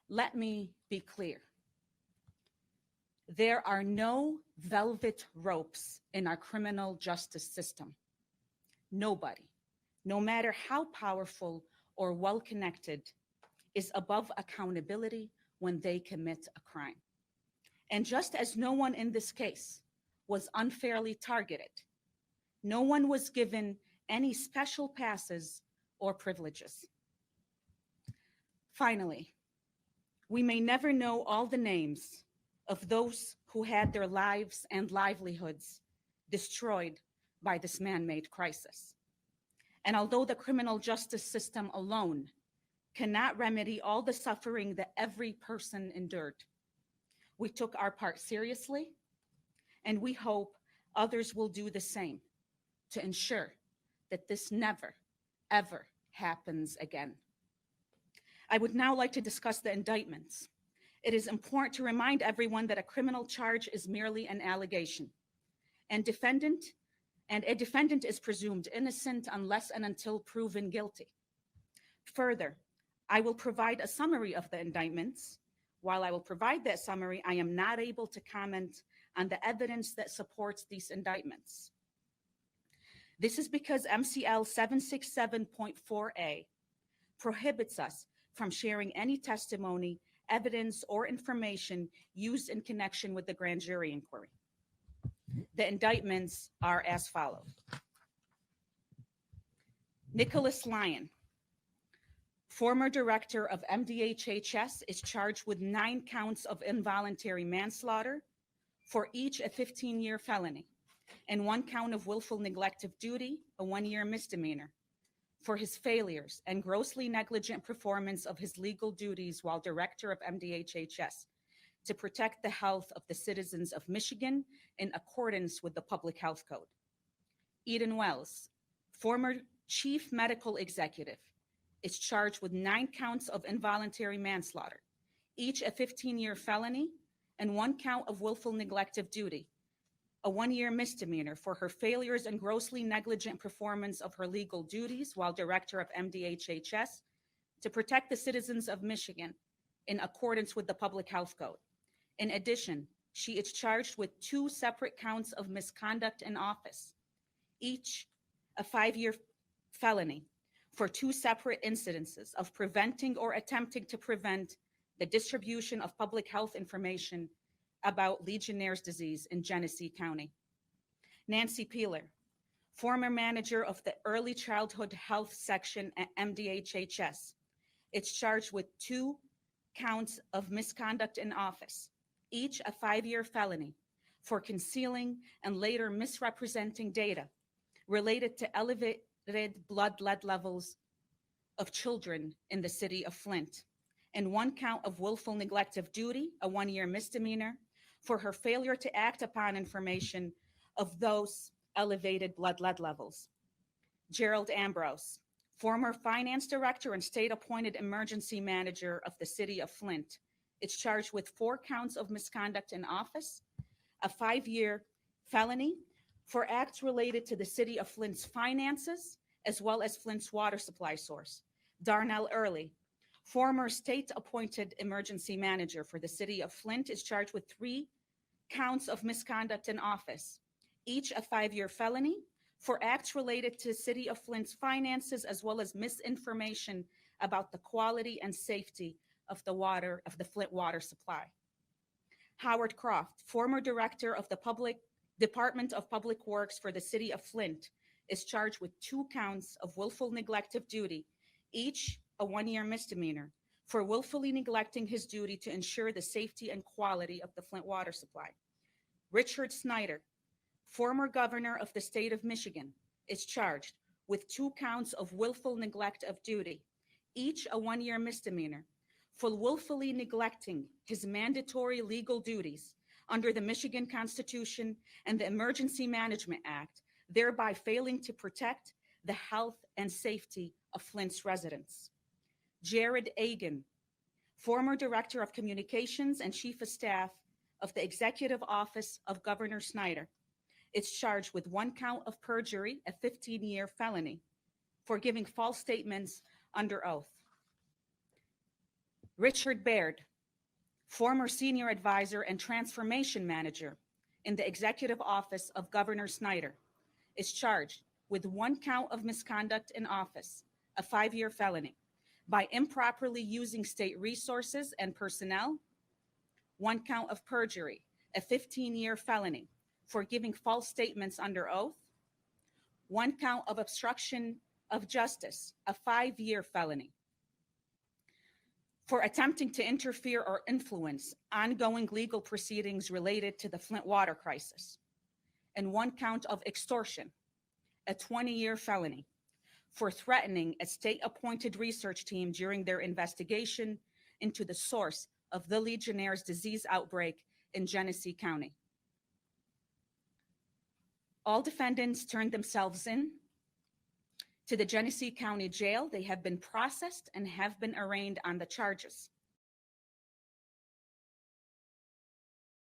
Let me be clear. There are no velvet ropes in our criminal justice system. Nobody, no matter how powerful or well connected, is above accountability when they commit a crime. And just as no one in this case was unfairly targeted, no one was given any special passes or privileges. Finally, we may never know all the names of those who had their lives and livelihoods destroyed by this man-made crisis. And although the criminal justice system alone cannot remedy all the suffering that every person endured, we took our part seriously, and we hope others will do the same to ensure that this never, ever happens again. I would now like to discuss the indictments. It is important to remind everyone that a criminal charge is merely an allegation, and a defendant is presumed innocent unless and until proven guilty. Further, I will provide a summary of the indictments. While I will provide that summary, I am not able to comment on the evidence that supports these indictments. This is because MCL 767.4a prohibits us from sharing any testimony, evidence, or information used in connection with the grand jury inquiry. The indictments are as follows. Nicholas Lyon, former director of MDHHS, is charged with 9 counts of involuntary manslaughter, for each a 15-year felony, and 1 count of willful neglect of duty, a 1-year misdemeanor, for his failures and grossly negligent performance of his legal duties while director of MDHHS to protect the health of the citizens of Michigan in accordance with the Public Health Code. Eden Wells, former chief medical executive, is charged with 9 counts of involuntary manslaughter, each a 15-year felony, and 1 count of willful neglect of duty, a 1-year misdemeanor, for her failures and grossly negligent performance of her legal duties while director of MDHHS to protect the citizens of Michigan in accordance with the Public Health Code. In addition, she is charged with 2 separate counts of misconduct in office, each a 5-year felony, for 2 separate incidences of preventing or attempting to prevent the distribution of public health information about Legionnaire's disease in Genesee County. Nancy Peeler, former manager of the Early Childhood Health Section at MDHHS, is charged with 2 counts of misconduct in office, each a 5-year felony, for concealing and later misrepresenting data related to elevated blood lead levels of children in the city of Flint, and 1 count of willful neglect of duty, a 1-year misdemeanor, for her failure to act upon information of those elevated blood lead levels. Gerald Ambrose, former finance director and state-appointed emergency manager of the city of Flint, is charged with 4 counts of misconduct in office, a 5-year felony for acts related to the city of Flint's finances, as well as Flint's water supply source. Darnell Early, former state-appointed emergency manager for the city of Flint, is charged with 3 counts of misconduct in office, each a 5-year felony, for acts related to the city of Flint's finances, as well as misinformation about the quality and safety of the Flint water supply. Howard Croft, former director of the Department of Public Works for the city of Flint, is charged with 2 counts of willful neglect of duty, each a 1-year misdemeanor, for willfully neglecting his duty to ensure the safety and quality of the Flint water supply. Richard Snyder, former governor of the state of Michigan, is charged with 2 counts of willful neglect of duty, each a 1-year misdemeanor, for willfully neglecting his mandatory legal duties under the Michigan Constitution and the Emergency Management Act, thereby failing to protect the health and safety of Flint's residents. Jared Agan, former director of communications and chief of staff of the Executive Office of Governor Snyder, is charged with 1 count of perjury, a 15-year felony, for giving false statements under oath. Richard Baird, former senior advisor and transformation manager in the executive office of Governor Snyder, is charged with 1 count of misconduct in office, a 5-year felony, by improperly using state resources and personnel, 1 count of perjury, a 15-year felony for giving false statements under oath, 1 count of obstruction of justice, a 5-year felony, for attempting to interfere or influence ongoing legal proceedings related to the Flint water crisis, and 1 count of extortion, a 20-year felony, for threatening a state-appointed research team during their investigation into the source of the Legionnaire's disease outbreak in Genesee County. All defendants turned themselves in to the Genesee County Jail. They have been processed and have been arraigned on the charges.